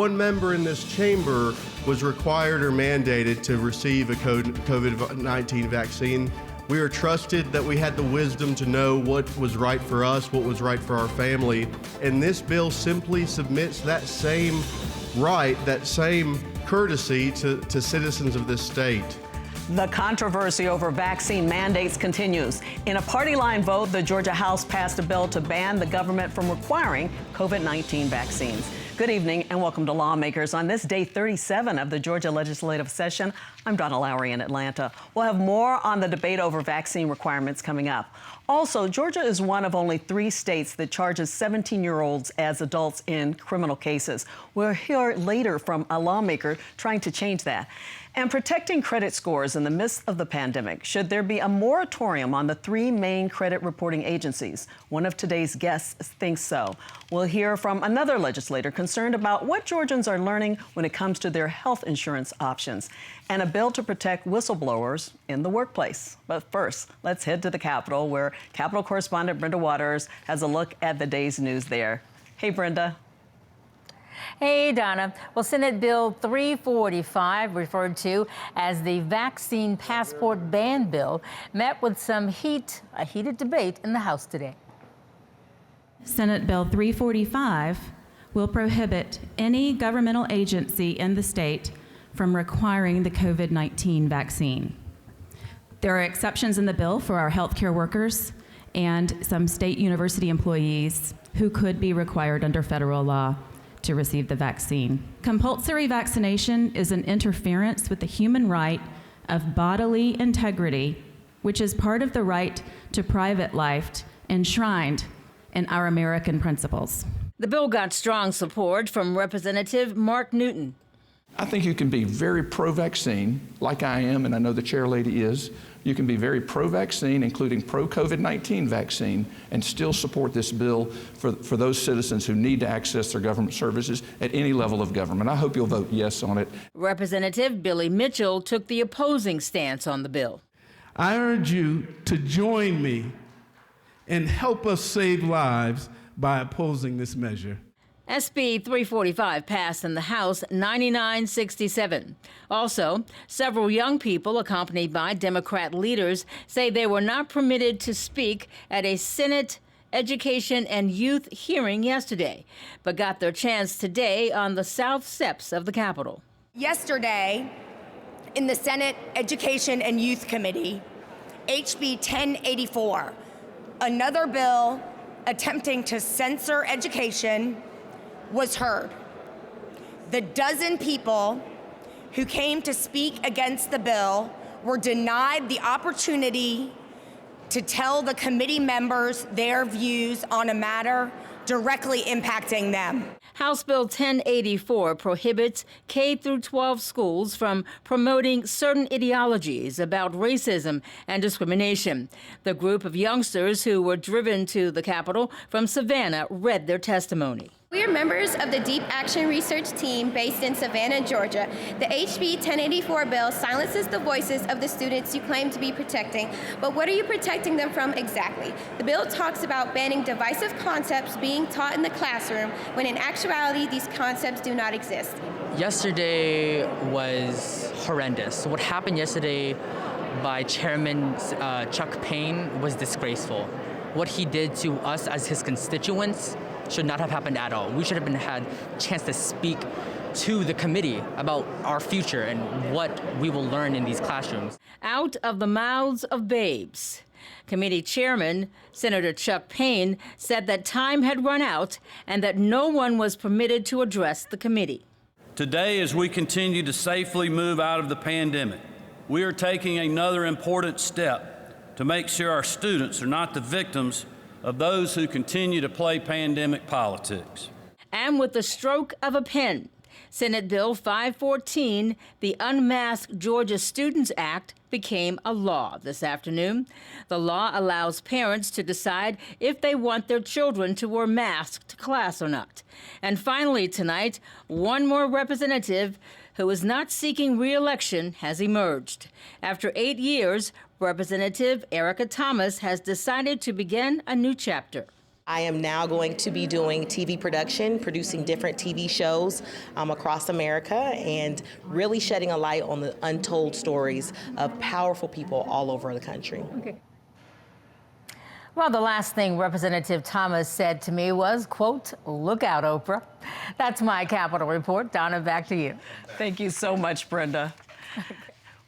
one member in this chamber was required or mandated to receive a COVID-19 vaccine. We are trusted that we had the wisdom to know what was right for us, what was right for our family, and this bill simply submits that same right, that same courtesy to citizens of this state. The controversy over vaccine mandates continues. In a party line vote, the Georgia House passed a bill to ban the government from requiring COVID-19 vaccines. Good evening and welcome to Lawmakers. On this day 37 of the Georgia legislative session, I'm Donna Lowry in Atlanta. We'll have more on the debate over vaccine requirements coming up. Also, Georgia is one of only 3 states that charges 17-year-olds as adults in criminal cases. We'll hear later from a lawmaker trying to change that. And protecting credit scores in the midst of the pandemic. Should there be a moratorium on the 3 main credit reporting agencies? One of today's guests thinks so. We'll hear from another legislator concerned about what Georgians are learning when it comes to their health insurance options, and a bill to protect whistleblowers in the workplace. But first, let's head to the Capitol, where Capitol correspondent Brenda Waters has a look at the day's news there. Hey, Brenda. Hey, Donna. Well, Senate Bill 345, referred to as the Vaccine Passport Ban Bill, met with a heated debate in the House today. Senate Bill 345 will prohibit any governmental agency in the state from requiring the COVID-19 vaccine. There are exceptions in the bill for our healthcare workers and some state university employees who could be required under federal law to receive the vaccine. Compulsory vaccination is an interference with the human right of bodily integrity, which is part of the right to private life enshrined in our American principles. The bill got strong support from Representative Mark Newton. I think you can be very pro-vaccine, like I am, and I know the chair lady is. You can be very pro-vaccine, including pro-COVID-19 vaccine, and still support this bill for those citizens who need to access their government services at any level of government. I hope you'll vote yes on it. Representative Billy Mitchell took the opposing stance on the bill. I urge you to join me and help us save lives by opposing this measure. SB 345 passed in the House 99-67. Also, several young people accompanied by Democrat leaders say they were not permitted to speak at a Senate Education and Youth hearing yesterday, but got their chance today on the south steps of the Capitol. Yesterday, in the Senate Education and Youth Committee, HB 1084, another bill attempting to censor education, was heard. The dozen people who came to speak against the bill were denied the opportunity to tell the committee members their views on a matter directly impacting them. House Bill 1084 prohibits K-12 schools from promoting certain ideologies about racism and discrimination. The group of youngsters who were driven to the Capitol from Savannah read their testimony. We are members of the Deep Action Research Team based in Savannah, Georgia. The HB 1084 bill silences the voices of the students you claim to be protecting, but what are you protecting them from exactly? The bill talks about banning divisive concepts being taught in the classroom, when in actuality, these concepts do not exist. Yesterday was horrendous. What happened yesterday by Chairman Chuck Payne was disgraceful. What he did to us as his constituents should not have happened at all. We should have had a chance to speak to the committee about our future and what we will learn in these classrooms. Out of the mouths of babes. Committee Chairman Senator Chuck Payne said that time had run out and that no one was permitted to address the committee. Today, as we continue to safely move out of the pandemic, we are taking another important step to make sure our students are not the victims of those who continue to play pandemic politics. And with the stroke of a pen, Senate Bill 514, the Unmasked Georgia Students Act, became a law this afternoon. The law allows parents to decide if they want their children to wear masks to class or not. And finally tonight, one more representative who is not seeking re-election has emerged. After 8 years, Representative Erica Thomas has decided to begin a new chapter. I am now going to be doing TV production, producing different TV shows across America, and really shedding a light on the untold stories of powerful people all over the country. Okay. Well, the last thing Representative Thomas said to me was, quote, "Look out, Oprah." That's my Capitol Report. Donna, back to you. Thank you so much, Brenda.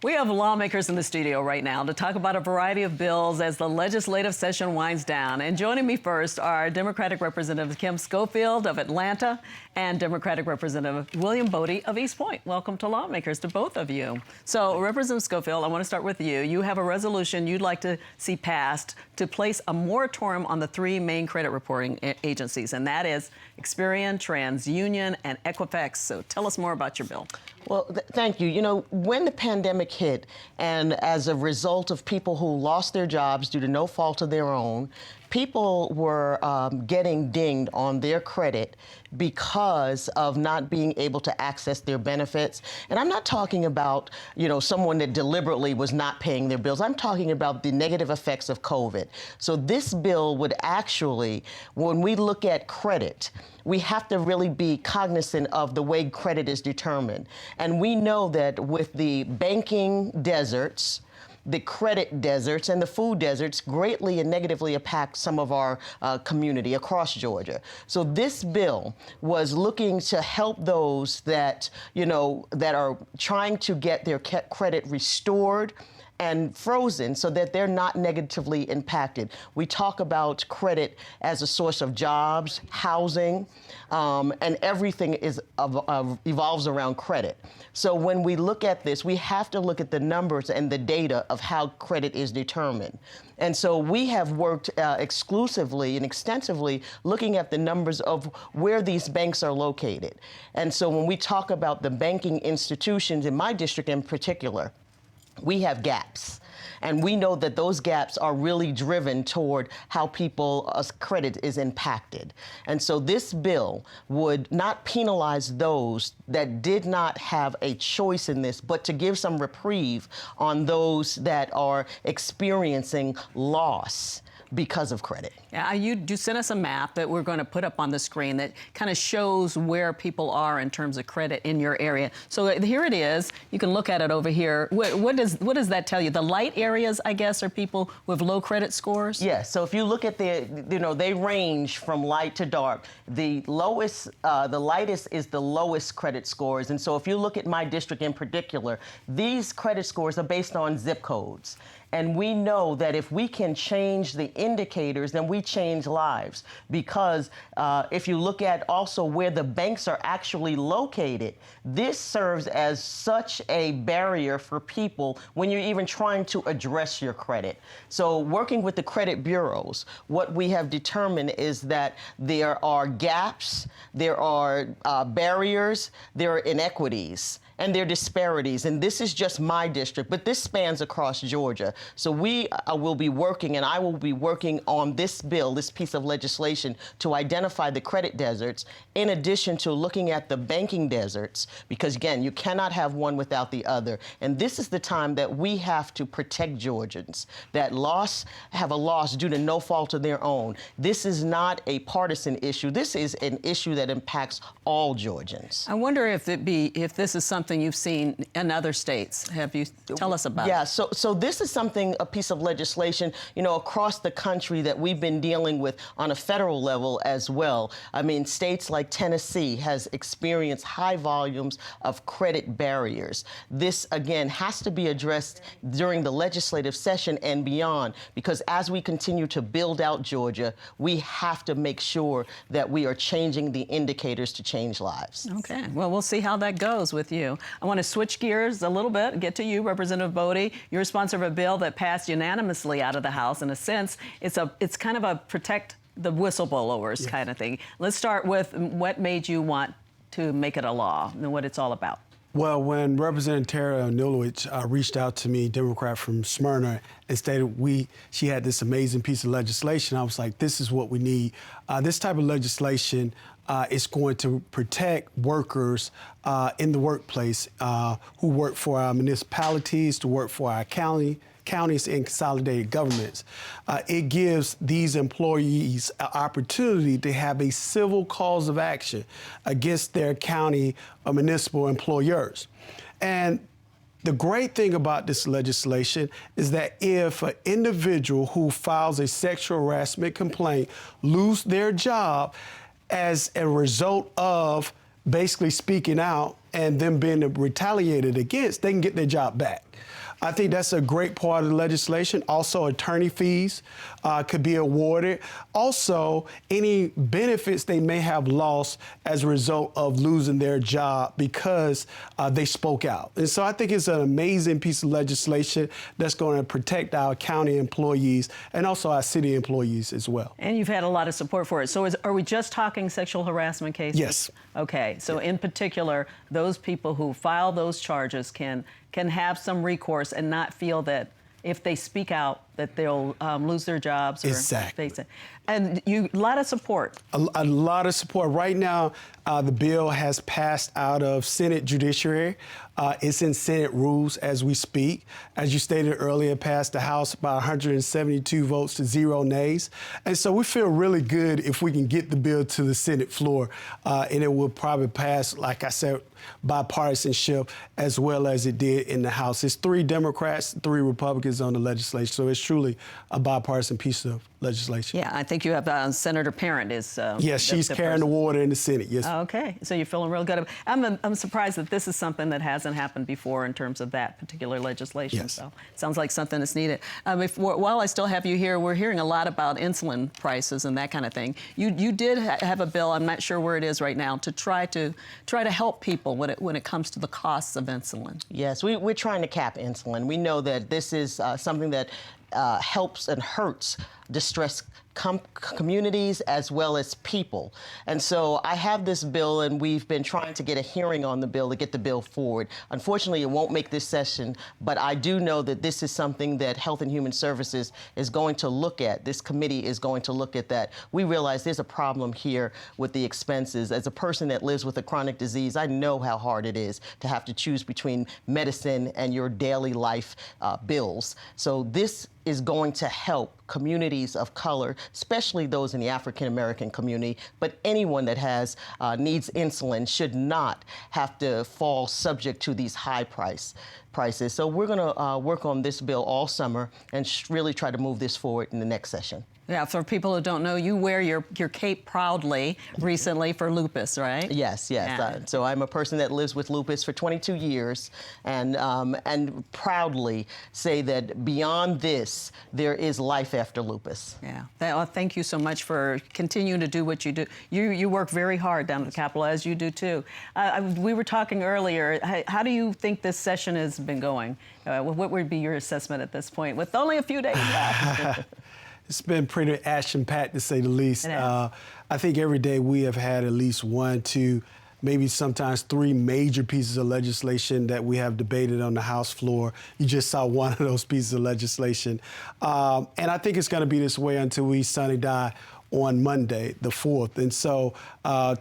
We have lawmakers in the studio right now to talk about a variety of bills as the legislative session winds down. And joining me first are Democratic Representative Kim Schofield of Atlanta and Democratic Representative William Boddie of East Point. Welcome to Lawmakers, to both of you. So, Representative Schofield, I want to start with you. You have a resolution you'd like to see passed to place a moratorium on the three main credit reporting agencies, and that is Experian, TransUnion, and Equifax. So tell us more about your bill. Well, thank you. You know, when the pandemic hit, and as a result of people who lost their jobs due to no fault of their own, people were getting dinged on their credit because of not being able to access their benefits. And I'm not talking about, you know, someone that deliberately was not paying their bills. I'm talking about the negative effects of COVID. So this bill would actually, when we look at credit, we have to really be cognizant of the way credit is determined. And we know that with the banking deserts, the credit deserts and the food deserts greatly and negatively impact some of our community across Georgia. So this bill was looking to help those that, you know, that are trying to get their credit restored and frozen so that they're not negatively impacted. We talk about credit as a source of jobs, housing, and everything evolves around credit. So when we look at this, we have to look at the numbers and the data of how credit is determined. And so we have worked exclusively and extensively looking at the numbers of where these banks are located. And so when we talk about the banking institutions in my district in particular, we have gaps. And we know that those gaps are really driven toward how people's credit is impacted. And so this bill would not penalize those that did not have a choice in this, but to give some reprieve on those that are experiencing loss because of credit. Yeah, you sent us a map that we're going to put up on the screen that kind of shows where people are in terms of credit in your area. So here it is. You can look at it over here. What does that tell you? The light areas, I guess, are people with low credit scores? Yes. So if you look at they range from light to dark. The lowest, the lightest is the lowest credit scores. And so if you look at my district in particular, these credit scores are based on zip codes. And we know that if we can change the indicators, then we change lives. Because if you look at also where the banks are actually located, this serves as such a barrier for people when you're even trying to address your credit. So working with the credit bureaus, what we have determined is that there are gaps, there are barriers, there are inequities, and there are disparities. And this is just my district, but this spans across Georgia. So we will be working, and I will be working on this bill, this piece of legislation, to identify the credit deserts, in addition to looking at the banking deserts, because again, you cannot have one without the other. And this is the time that we have to protect Georgians that have a loss due to no fault of their own. This is not a partisan issue. This is an issue that impacts all Georgians. I wonder if this is something you've seen in other states. Tell us about it. Yeah, so this is something, a piece of legislation, you know, across the country that we've been dealing with on a federal level as well. I mean, states like Tennessee has experienced high volumes of credit barriers. This, again, has to be addressed during the legislative session and beyond, because as we continue to build out Georgia, we have to make sure that we are changing the indicators to change lives. Okay, well, we'll see how that goes with you. I want to switch gears a little bit, get to you, Representative Boddie. You're a sponsor of a bill that passed unanimously out of the House. In a sense, it's kind of a protect the whistleblowers kind of thing. Let's start with what made you want to make it a law and what it's all about. Well, when Representative Tara Nulowich reached out to me, Democrat from Smyrna, and stated she had this amazing piece of legislation, I was like, this is what we need. This type of legislation is going to protect workers in the workplace who work for our municipalities, to work for our county counties and consolidated governments. It gives these employees an opportunity to have a civil cause of action against their county or municipal employers. And the great thing about this legislation is that if an individual who files a sexual harassment complaint lose their job as a result of basically speaking out and them being retaliated against, they can get their job back. I think that's a great part of the legislation. Also, attorney fees could be awarded. Also, any benefits they may have lost as a result of losing their job because they spoke out. And so I think it's an amazing piece of legislation that's going to protect our county employees and also our city employees as well. And you've had a lot of support for it. So are we just talking sexual harassment cases? Yes. Okay. So in particular, those people who file those charges can have some recourse and not feel that if they speak out that they'll lose their jobs. Or exactly. face it. And a lot of support. A lot of support. Right now, the bill has passed out of Senate Judiciary. It's in Senate rules as we speak. As you stated earlier, it passed the House by 172 votes to 0 nays. And so we feel really good if we can get the bill to the Senate floor. And it will probably pass, like I said, bipartisanship as well as it did in the House. It's 3 Democrats, 3 Republicans on the legislation. So it's truly a bipartisan piece of legislation. Yeah, I think you have Senator Parent is. Yes, she's carrying the water in the Senate. Yes. Okay, so you're feeling real good. I'm surprised that this is something that hasn't happened before in terms of that particular legislation. Yes. So it sounds like something that's needed. While I still have you here, we're hearing a lot about insulin prices and that kind of thing. You did have a bill. I'm not sure where it is right now to try to help people when it comes to the costs of insulin. Yes, we're trying to cap insulin. We know that this is something that helps and hurts distressed communities as well as people. And so I have this bill, and we've been trying to get a hearing on the bill to get the bill forward. Unfortunately, it won't make this session, but I do know that this is something that Health and Human Services is going to look at. This committee is going to look at that. We realize there's a problem here with the expenses. As a person that lives with a chronic disease, I know how hard it is to have to choose between medicine and your daily life bills. So this is going to help communities of color, especially those in the African American community, but anyone that needs insulin should not have to fall subject to these high prices. So we're going to work on this bill all summer and really try to move this forward in the next session. Yeah, for people who don't know, you wear your cape proudly recently for lupus, right? Yes. Yeah. So I'm a person that lives with lupus for 22 years and proudly say that beyond this, there is life after lupus. Yeah. Thank you so much for continuing to do what you do. You work very hard down at the Capitol, as you do too. We were talking earlier. How do you think this session has been going? What would be your assessment at this point, with only a few days left? It's been pretty action-packed, to say the least. I think every day we have had at least 1, 2, maybe sometimes 3 major pieces of legislation that we have debated on the House floor. You just saw one of those pieces of legislation. And I think it's going to be this way until we sine die on Monday, the 4th. And so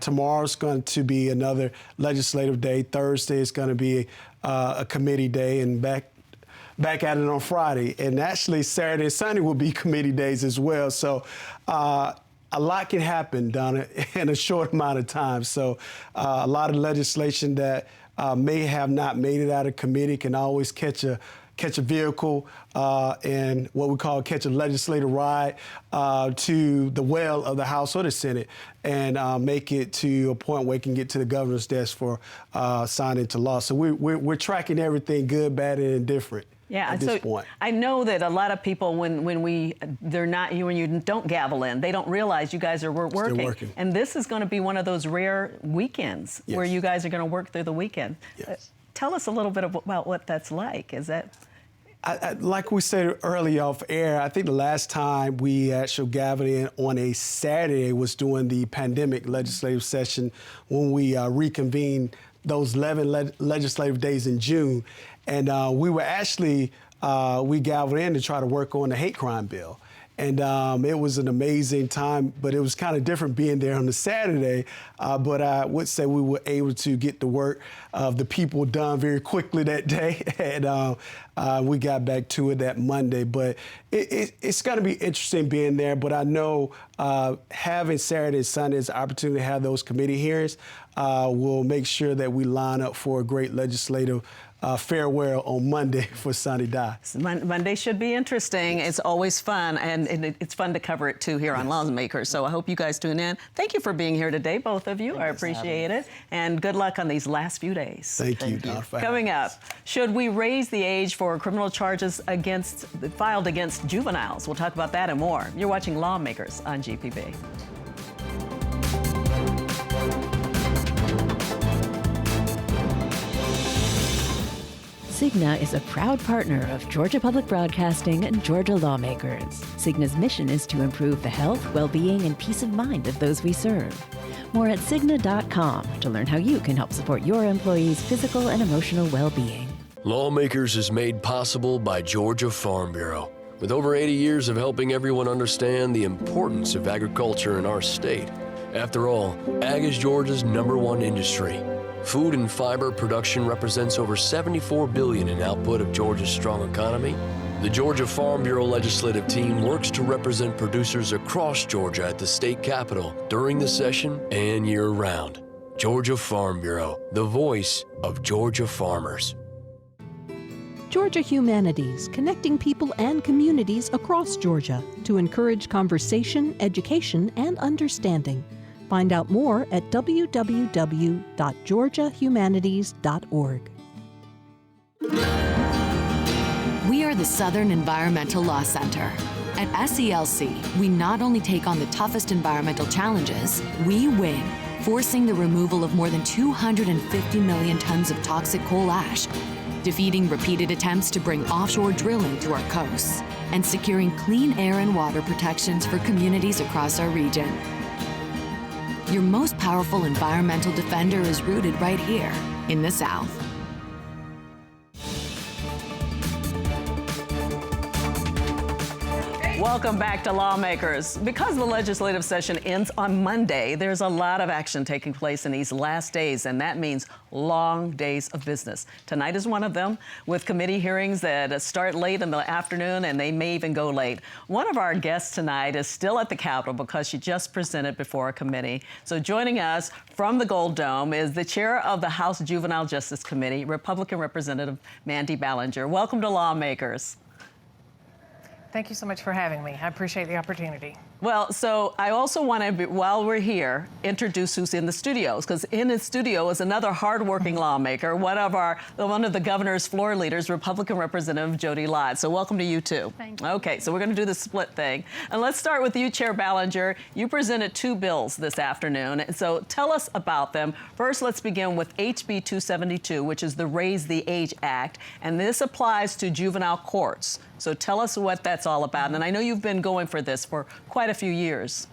tomorrow's going to be another legislative day. Thursday is going to be a committee day, and back at it on Friday. And actually, Saturday and Sunday will be committee days as well. So a lot can happen, Donna, in a short amount of time. So a lot of legislation that may have not made it out of committee can always catch a vehicle and what we call catch a legislative ride to the well of the House or the Senate and make it to a point where it can get to the governor's desk for signing into law. So we're tracking everything good, bad, and indifferent. Yeah, at this point. I know that a lot of people, when you don't gavel in, they don't realize you guys are working. And this is going to be one of those rare weekends where you guys are going to work through the weekend. Yes. Tell us a little bit about what that's like. Is that? Like we said earlier off air, I think the last time we actually gathered in on a Saturday was during the pandemic legislative session when we reconvened those 11 legislative days in June. And we were actually, we gathered in to try to work on the hate crime bill. And it was an amazing time, but it was kind of different being there on the Saturday. But I would say we were able to get the work of the people done very quickly that day. And we got back to it that Monday. But it's going to be interesting being there. But I know having Saturday and Sunday as an opportunity to have those committee hearings will make sure that we line up for a great legislative farewell on Monday for Sunny Die. Monday should be interesting. It's always fun, and it's fun to cover it too here on Lawmakers. So I hope you guys tune in. Thank you for being here today, both of you. I appreciate it. And good luck on these last few days. Thank you. Coming up, should we raise the age for criminal charges filed against juveniles? We'll talk about that and more. You're watching Lawmakers on GPB. Cigna is a proud partner of Georgia Public Broadcasting and Georgia Lawmakers. Cigna's mission is to improve the health, well-being, and peace of mind of those we serve. More at Cigna.com to learn how you can help support your employees' physical and emotional well-being. Lawmakers is made possible by Georgia Farm Bureau. With over 80 years of helping everyone understand the importance of agriculture in our state. After all, ag is Georgia's #1 industry. Food and fiber production represents over $74 billion in output of Georgia's strong economy. The Georgia Farm Bureau legislative team works to represent producers across Georgia at the state capitol during the session and year-round. Georgia Farm Bureau, the voice of Georgia farmers. Georgia Humanities, connecting people and communities across Georgia to encourage conversation, education, and understanding. Find out more at www.georgiahumanities.org. We are the Southern Environmental Law Center. At SELC, we not only take on the toughest environmental challenges, we win, forcing the removal of more than 250 million tons of toxic coal ash, defeating repeated attempts to bring offshore drilling to our coasts, and securing clean air and water protections for communities across our region. Your most powerful environmental defender is rooted right here in the South. Welcome back to Lawmakers. Because the legislative session ends on Monday, there's a lot of action taking place in these last days, and that means long days of business. Tonight is one of them, with committee hearings that start late in the afternoon, and they may even go late. One of our guests tonight is still at the Capitol because she just presented before a committee. So joining us from the Gold Dome is the chair of the House Juvenile Justice Committee, Republican Representative Mandy Ballinger. Welcome to Lawmakers. Thank you so much for having me. I appreciate the opportunity. Well, so I also want to, while we're here, introduce who's in the studios, because in the studio is another hardworking lawmaker, one of the governor's floor leaders, Republican Representative Jodi Lott. So welcome to you too. Thank you. Okay, so we're going to do the split thing. And let's start with you, Chair Ballinger. You presented 2 bills this afternoon, so tell us about them. First, let's begin with HB 272, which is the Raise the Age Act, and this applies to juvenile courts. So tell us what that's all about. And I know you've been going for this for quite a few years.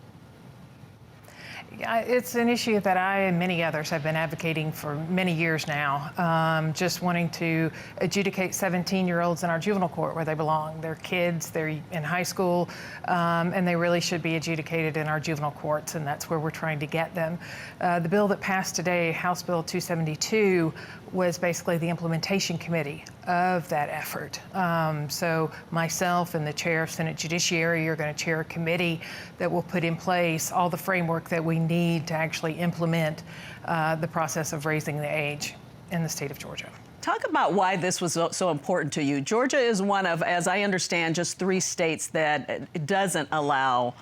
Yeah, it's an issue that I and many others have been advocating for many years now, just wanting to adjudicate 17-year-olds in our juvenile court where they belong. They're kids, they're in high school, and they really should be adjudicated in our juvenile courts, and that's where we're trying to get them. The bill that passed today, House Bill 272, was basically the implementation committee of that effort. So myself and the chair of Senate Judiciary are going to chair a committee that will put in place all the framework that we need to actually implement the process of raising the age in the state of Georgia. Talk about why this was so important to you. Georgia is one of, as I understand, just 3 states that doesn't allow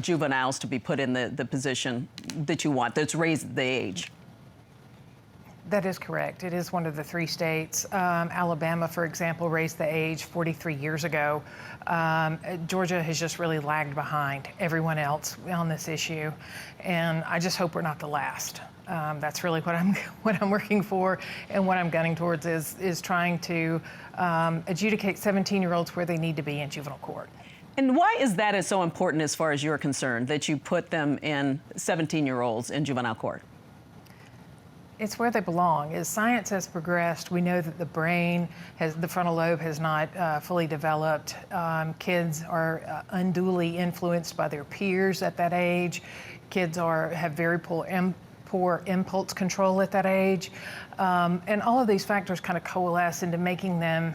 juveniles to be put in the position that you want, that's raised the age. That is correct. It is one of the 3 states. Alabama, for example, raised the age 43 years ago. Georgia has just really lagged behind everyone else on this issue, and I just hope we're not the last. That's really what I'm working for, and what I'm gunning towards is trying to adjudicate 17-year-olds where they need to be in juvenile court. And why is that so important as far as you're concerned, that you put them in 17-year-olds in juvenile court? It's where they belong. As science has progressed, we know that the brain the frontal lobe has not fully developed. Kids are unduly influenced by their peers at that age. Kids have very poor impulse control at that age. And all of these factors kind of coalesce into making them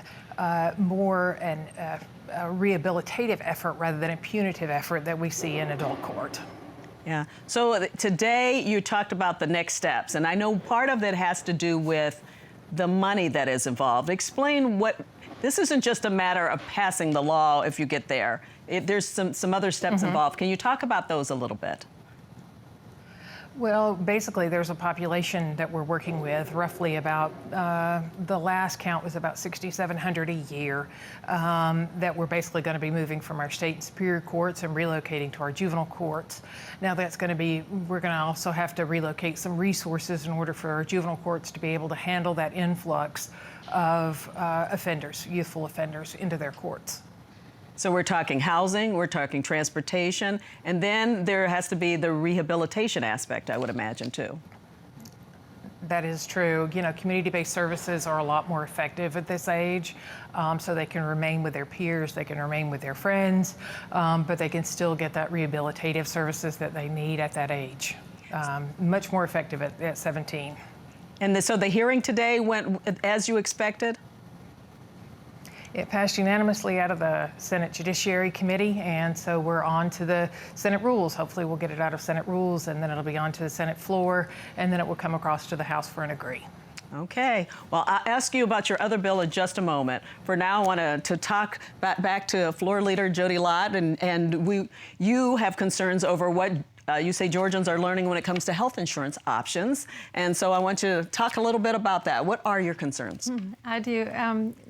more a rehabilitative effort rather than a punitive effort that we see in adult court. Yeah. So today you talked about the next steps, and I know part of it has to do with the money that is involved. Explain this isn't just a matter of passing the law if you get there. There's some other steps involved. Can you talk about those a little bit? Well, basically, there's a population that we're working with, roughly about, the last count was about 6,700 a year, that we're basically going to be moving from our state and superior courts and relocating to our juvenile courts. Now we're going to also have to relocate some resources in order for our juvenile courts to be able to handle that influx of offenders, youthful offenders, into their courts. So we're talking housing, we're talking transportation, and then there has to be the rehabilitation aspect, I would imagine, too. That is true. You know, community-based services are a lot more effective at this age, so they can remain with their peers, they can remain with their friends, but they can still get that rehabilitative services that they need at that age. Much more effective at 17. And so the hearing today went as you expected? It passed unanimously out of the Senate Judiciary Committee, and so we're on to the Senate rules. Hopefully we'll get it out of Senate rules, and then it'll be on to the Senate floor, and then it will come across to the House for an agree. Okay. Well, I'll ask you about your other bill in just a moment. For now, I want to talk back to Floor Leader Jodi Lott, and you have concerns over what you say Georgians are learning when it comes to health insurance options. And so I want you to talk a little bit about that. What are your concerns? I do.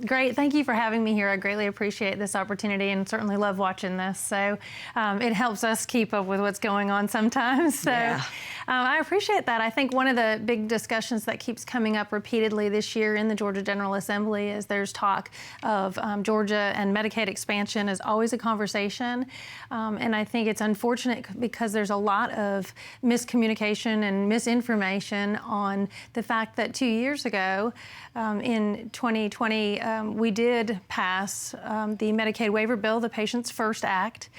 Great. Thank you for having me here. I greatly appreciate this opportunity and certainly love watching this. So it helps us keep up with what's going on sometimes. So yeah. I appreciate that. I think one of the big discussions that keeps coming up repeatedly this year in the Georgia General Assembly is there's talk of Georgia and Medicaid expansion is always a conversation. And I think it's unfortunate because there's a lot of miscommunication and misinformation on the fact that 2 years ago, in 2020, we did pass the Medicaid waiver bill, the Patients First Act,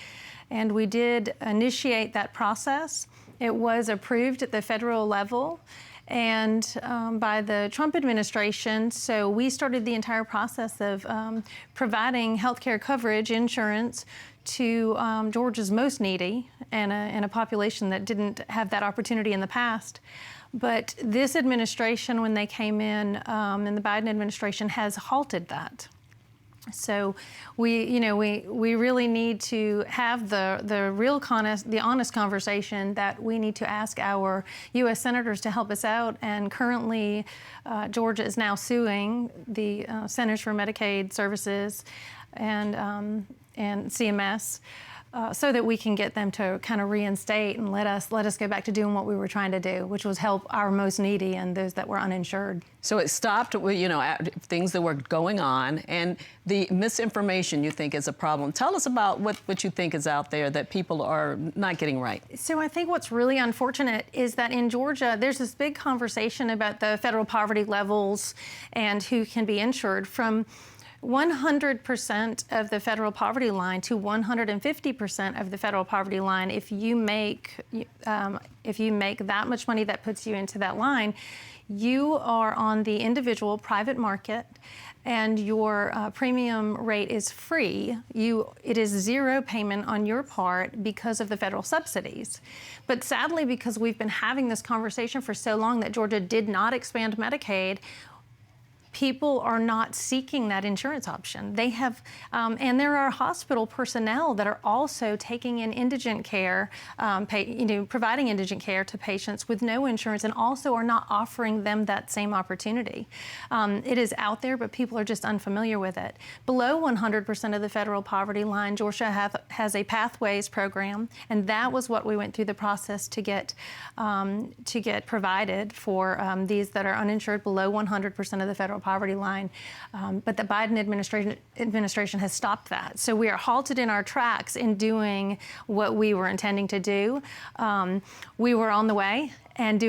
and we did initiate that process. It was approved at the federal level and by the Trump administration. So we started the entire process of providing healthcare coverage, insurance, to Georgia's most needy and a population that didn't have that opportunity in the past. But this administration, when they came in the Biden administration, has halted that. So we really need to have the honest conversation that we need to ask our U.S. senators to help us out. And currently, Georgia is now suing the Centers for Medicaid Services and CMS so that we can get them to kind of reinstate and let us go back to doing what we were trying to do, which was help our most needy and those that were uninsured. So it stopped, things that were going on, and the misinformation you think is a problem. Tell us about what you think is out there that people are not getting right. So I think what's really unfortunate is that in Georgia, there's this big conversation about the federal poverty levels and who can be insured from 100% of the federal poverty line to 150% of the federal poverty line. If you make that much money, that puts you into that line, you are on the individual private market, and your premium rate is free. It is zero payment on your part because of the federal subsidies. But sadly, because we've been having this conversation for so long that Georgia did not expand Medicaid, people are not seeking that insurance option. They have, and there are hospital personnel that are also taking in indigent care, providing indigent care to patients with no insurance, and also are not offering them that same opportunity. It is out there, but people are just unfamiliar with it. Below 100% of the federal poverty line, Georgia has a Pathways program, and that was what we went through the process to get provided for these that are uninsured below 100% of the federal poverty line, but the Biden administration has stopped that. So we are halted in our tracks in doing what we were intending to do. We were on the way, and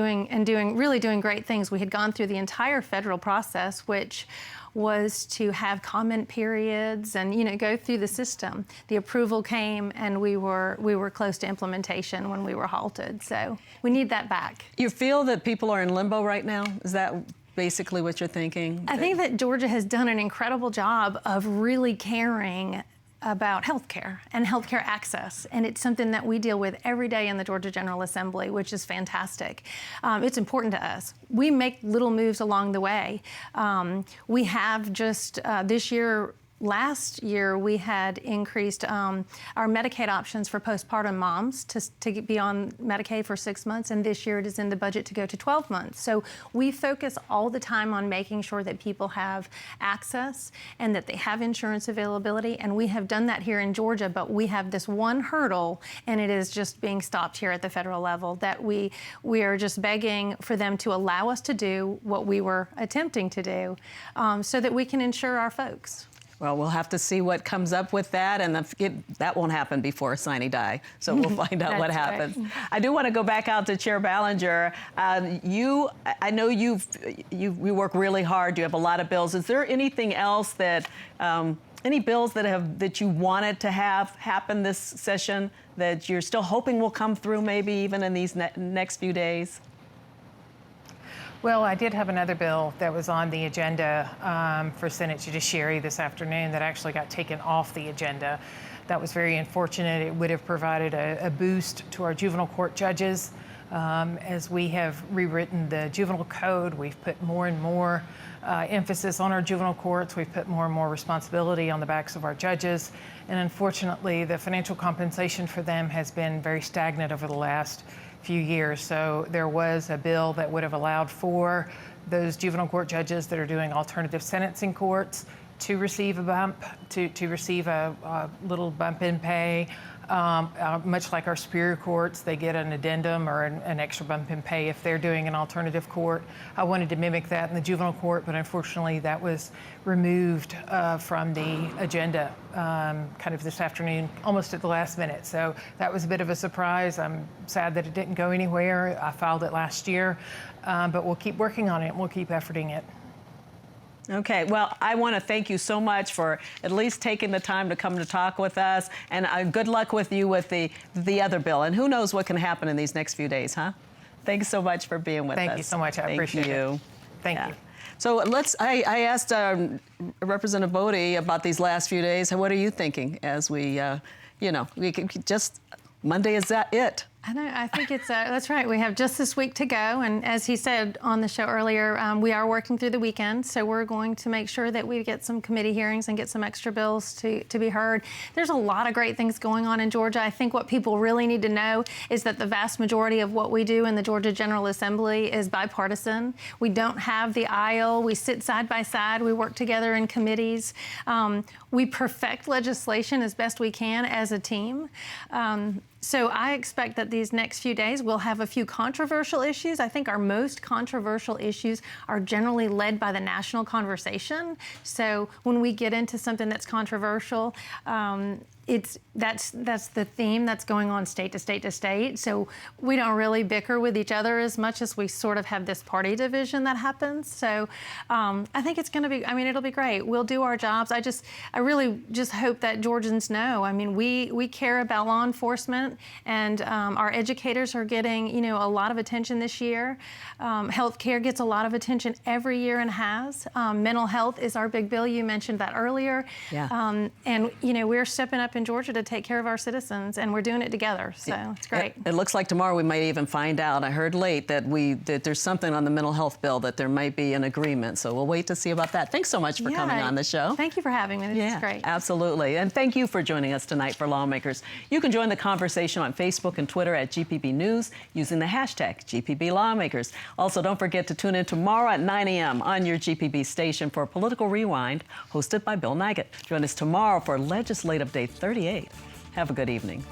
really doing great things. We had gone through the entire federal process, which was to have comment periods and go through the system. The approval came, and we were close to implementation when we were halted. So we need that back. You feel that people are in limbo right now? Is that basically what you're thinking? I think that Georgia has done an incredible job of really caring about healthcare and healthcare access, and it's something that we deal with every day in the Georgia General Assembly, which is fantastic. It's important to us. We make little moves along the way. We have just last year, we had increased our Medicaid options for postpartum moms to be on Medicaid for 6 months, and this year it is in the budget to go to 12 months. So we focus all the time on making sure that people have access and that they have insurance availability, and we have done that here in Georgia, but we have this one hurdle, and it is just being stopped here at the federal level, that we are just begging for them to allow us to do what we were attempting to do so that we can insure our folks. Well, we'll have to see what comes up with that, and that won't happen before sine die. So we'll find out what happens. Right. I do want to go back out to Chair Ballinger. I know you work really hard. You have a lot of bills. Is there anything else that any bills that you wanted to have happen this session that you're still hoping will come through, maybe even in these next few days? Well, I did have another bill that was on the agenda for Senate Judiciary this afternoon that actually got taken off the agenda. That was very unfortunate. It would have provided a boost to our juvenile court judges. As we have rewritten the juvenile code, we've put more and more emphasis on our juvenile courts. We've put more and more responsibility on the backs of our judges. And unfortunately, the financial compensation for them has been very stagnant over the last few years. So there was a bill that would have allowed for those juvenile court judges that are doing alternative sentencing courts to receive a bump, to receive a little bump in pay. Much like our superior courts, they get an addendum or an extra bump in pay if they're doing an alternative court. I wanted to mimic that in the juvenile court, but unfortunately that was removed from the agenda kind of this afternoon, almost at the last minute. So that was a bit of a surprise. I'm sad that it didn't go anywhere. I filed it last year, but we'll keep working on it and we'll keep efforting it. Okay, well, I want to thank you so much for at least taking the time to come to talk with us, and good luck with you with the other bill. And who knows what can happen in these next few days, huh? Thanks so much for being with us. Thank you so much. I appreciate it. Thank you. So I asked Representative Boddie about these last few days. What are you thinking as we can just, Monday, is that it? I know. I think that's right. We have just this week to go. And as he said on the show earlier, we are working through the weekend. So we're going to make sure that we get some committee hearings and get some extra bills to be heard. There's a lot of great things going on in Georgia. I think what people really need to know is that the vast majority of what we do in the Georgia General Assembly is bipartisan. We don't have the aisle. We sit side by side. We work together in committees. We perfect legislation as best we can as a team. So I expect that these next few days we'll have a few controversial issues. I think our most controversial issues are generally led by the national conversation. So when we get into something that's controversial, that's the theme that's going on state to state to state. So we don't really bicker with each other as much as we sort of have this party division that happens. So I think it's going to be, it'll be great. We'll do our jobs. I really just hope that Georgians know. We care about law enforcement, and our educators are getting, a lot of attention this year. Healthcare gets a lot of attention every year and has. Mental health is our big bill. You mentioned that earlier. Yeah. And we're stepping up in Georgia to take care of our citizens, and we're doing it together. So it's great. It looks like tomorrow we might even find out. I heard late that there's something on the mental health bill that there might be an agreement. So we'll wait to see about that. Thanks so much for coming on the show. Thank you for having me. This is great. Absolutely. And thank you for joining us tonight for Lawmakers. You can join the conversation on Facebook and Twitter at GPB News using the hashtag GPB Lawmakers. Also, don't forget to tune in tomorrow at 9 a.m. on your GPB station for Political Rewind, hosted by Bill Nigut. Join us tomorrow for Legislative Day 38. Have a good evening.